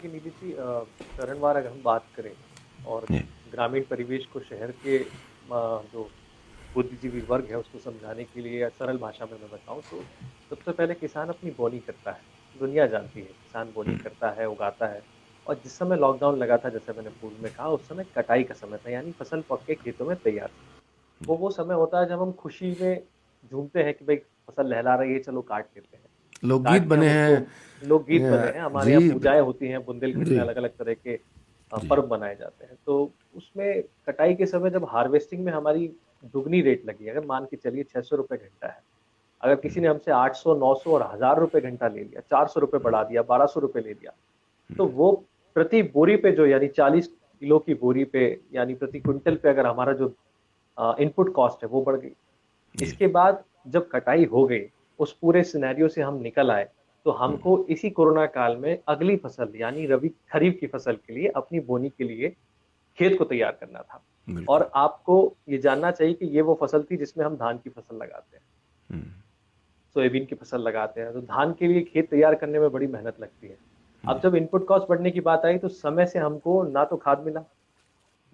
देखिए नीतीश जी चरणवार अगर हम बात करें और जी, ग्रामीण परिवेश को शहर के जो बुद्धिजीवी वर्ग है उसको समझाने के लिए या सरल भाषा में मैं बताऊँ तो सबसे पहले किसान अपनी बोनी करता है। दुनिया जानती है किसान बोनी करता है, उगाता है और जिस समय लॉकडाउन लगा था जैसे मैंने पूर्व में कहा उस समय कटाई का समय था यानी फसल पक के खेतों में तैयार थी। वो समय होता है जब हम खुशी में झूमते हैं कि भाई फसल लहरा रही है चलो काट लेते हैं। लोकगीत काट के हम बने उसको हैं। लोकगीत बने हैं, हमारे जी, यहाँ पूजाएँ होती हैं, बुंदेलखंड जी, में अलग-अलग तरह के जी, पर्व मनाए जाते हैं। तो उसमें कटाई के समय जब हार्वेस्टिंग में हमारी दुगनी रेट लगी, अगर मान के चलिए ₹600 घंटा है। अगर किसी ने हमसे 800, 900 और ₹1000 घंटा ले लिया, ₹400 बढ़ा दिया, ₹1200 ले लिया, तो वो प्रति बोरी पे जो यानी 40 किलो की बोरी पे यानी प्रति क्विंटल पे अगर हमारा जो इनपुट कॉस्ट है वो बढ़ गई। जी, इसके बाद जब कटाई हो गई, उस पूरे सिनेरियो से हम निकल आए, तो हमको इसी कोरोना काल में अगली फसल यानी रबी खरीफ की फसल के लिए अपनी बोनी के लिए खेत को तैयार करना था। बिल्कुल। और आपको ये जानना चाहिए कि ये वो फसल थी जिसमें हम धान की फसल लगाते हैं, हुँ, सोयाबीन की फसल लगाते हैं, तो धान के लिए खेत तैयार करने में बड़ी मेहनत लगती है। अब जी, जब इनपुट कॉस्ट बढ़ने की बात आई तो समय से हमको ना तो खाद मिला,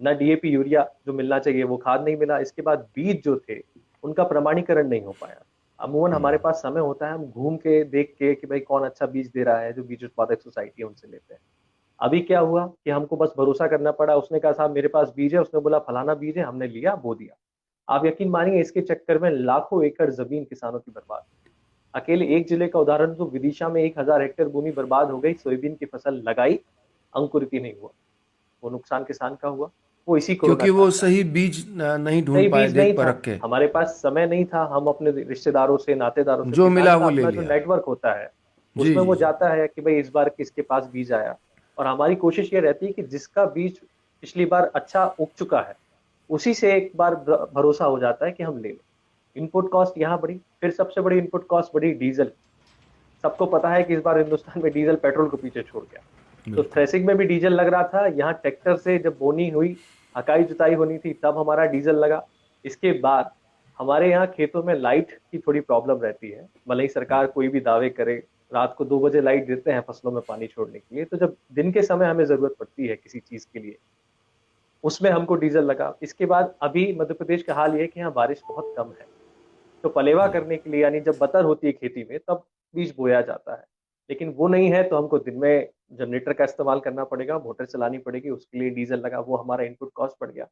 ना डीएपी, यूरिया जो मिलना चाहिए वो खाद नहीं मिला। इसके बाद बीज जो थे, उनका प्रमाणीकरण नहीं हो पाया। अमूमन हुँ, हमारे पास समय होता है, हम घूम के, देख के कि भाई कौन अच्छा बीज दे रहा है, जो बीज उत्पादक सोसाइटी है उनसे लेते हैं। अभी क्या हुआ कि हमको बस भरोसा करना पड़ा, उसने कहा साहब मेरे पास बीज है, उसने बोला फलाना बीज है, हमने लिया, बो दिया। आप यकीन मानिए इसके चक्कर में लाखों एकड़ ज़मीन किसानों की बर्बाद। अकेले एक जिले का उदाहरण दूँ, विदिशा में 1000 हेक्टेयर भूमि बर्बाद हो गई, सोयाबीन की फसल लगाई, अंकुरित ही नहीं हुआ। वो नुकसान किसान का हुआ, वो इसी कोरोना क्योंकि काल वो में आया। सही बीज नहीं ढूँढ सही पाए बीज नहीं देख था, परख के। हमारे पास समय नहीं था, हम अपने रिश्तेदारों से, नातेदारों से, जो किसान मिला का वो ले अपना जो लिया। नेटवर्क होता है, जी, उसमें जी, वो जी। जाता है कि भई इस बार किसके पास बीज आया और हमारी कोशिश ये रहती है कि जिसका बीज पिछली बार अच्छा उग चुका है, उसी से एक बार भरोसा हो जाता है कि हम ले लें। इनपुट कॉस्ट यहाँ बढ़ी, फिर सबसे बड़ी इनपुट कॉस्ट बढ़ी डीज़ल। सबको पता है कि इस बार हिंदुस्तान में डीज़ल पेट्रोल को पीछे छोड़ गया। तो बिल्कुल। थ्रेसिंग में भी डीज़ल लग रहा था, यहाँ ट्रैक्टर से जब बोनी हुई, हकाई-जुताई होनी थी तब हमारा डीज़ल लगा। इसके बाद हमारे यहाँ खेतों में लाइट की थोड़ी प्रॉब्लम रहती है, भले ही सरकार कोई भी दावे करे, रात को 2 बजे लाइट देते हैं फसलों में पानी छोड़ने के लिए, तो जब दिन के समय हमें ज़रूरत पड़ती है किसी चीज़ के लिए, उसमें हमको डीज़ल लगा। इसके बाद अभी मध्य प्रदेश का हाल ये है कि यहाँ बारिश बहुत कम है। तो पलेवा करने के लिए यानी जब बतर होती है खेती में तब बीज बोया जाता है। लेकिन वो नहीं है तो हमको दिन में जनरेटर का इस्तेमाल करना पड़ेगा, मोटर चलानी पड़ेगी, उसके लिए डीज़ल लगा, वो हमारा इनपुट कॉस्ट बढ़ गया।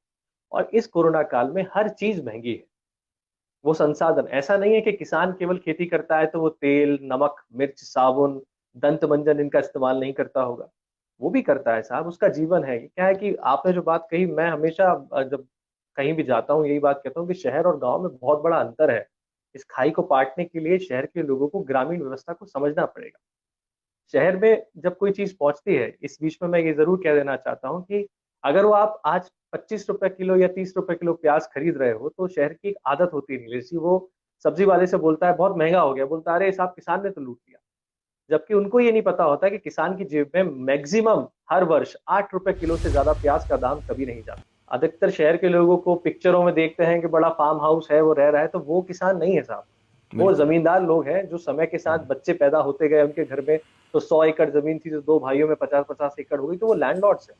और इस कोरोना काल में हर चीज़ महँगी है। वो संसाधन ऐसा नहीं है कि किसान केवल खेती करता है तो वो तेल, नमक, मिर्च, साबुन, दंत मंजन इनका इस्तेमाल नहीं करता होगा। वो भी करता है साहब, उसका जीवन है। ये क्या है कि आपने जो बात कही मैं हमेशा जब कहीं भी जाता हूँ यही बात कहता हूँ कि शहर और गाँव में बहुत बड़ा अंतर है। इस खाई को पाटने के लिए शहर के लोगों को ग्रामीण व्यवस्था को समझना पड़ेगा। शहर में जब कोई चीज़ पहुँचती है, इस बीच में मैं ये ज़रूर कह देना चाहता हूँ कि अगर वो आप आज ₹25 किलो या ₹30 किलो प्याज़ खरीद रहे हो, तो शहर की एक आदत होती है नीलेश जी, वो सब्ज़ी वाले से बोलता है बहुत महँगा हो गया, बोलता है अरे साहब किसान ने तो लूट लिया। जबकि उनको ये नहीं पता होता कि किसान की जेब में मैक्सिमम हर वर्ष ₹8 किलो से ज़्यादा प्याज़ का दाम कभी नहीं जाता। अधिकतर शहर के लोगों को पिक्चरों में देखते हैं कि बड़ा फार्म हाउस है, वो रह रहा है, तो वो किसान नहीं है साहब। वो बिल्कुल। ज़मींदार लोग हैं जो समय के साथ बच्चे पैदा होते गए उनके घर में, तो 100 एकड़ ज़मीन थी तो 2 भाइयों में 50-50 एकड़ हो गई, तो वो लैंडलॉर्ड्स हैं।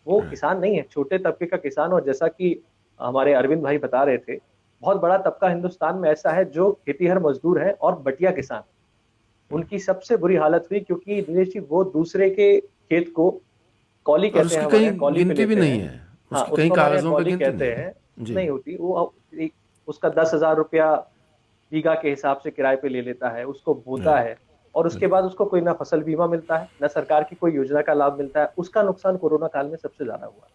वो किसान नहीं है, छोटे तबके का किसान और जैसा कि हमारे अरविंद भाई बता रहे थे, बहुत बड़ा तबका हिंदुस्तान में ऐसा है जो खेतीहर मज़दूर हैं और बटिया किसान। उनकी सबसे बुरी हालत हुई क्योंकि दिनेश जी वो दूसरे के खेत को कौली और कहते हैं उसकी हमारे कहीं यहाँ कौली पे गिनती भी लेते नहीं हैं। है। हाँ, उसकी कहीं उसको हमारे यहाँ कागज़ों पे कौली गिनती कहते नहीं है। हैं, जी, नहीं होती वो एक उसका ₹10,000 बीघा के हिसाब से किराए पे ले लेता है, उसको बोता राइट, है और उसके बिल्कुल। बाद उसको कोई ना फसल बीमा मिलता है, ना सरकार की कोई योजना का लाभ मिलता है। उसका नुकसान कोरोना काल में सबसे ज़्यादा हुआ।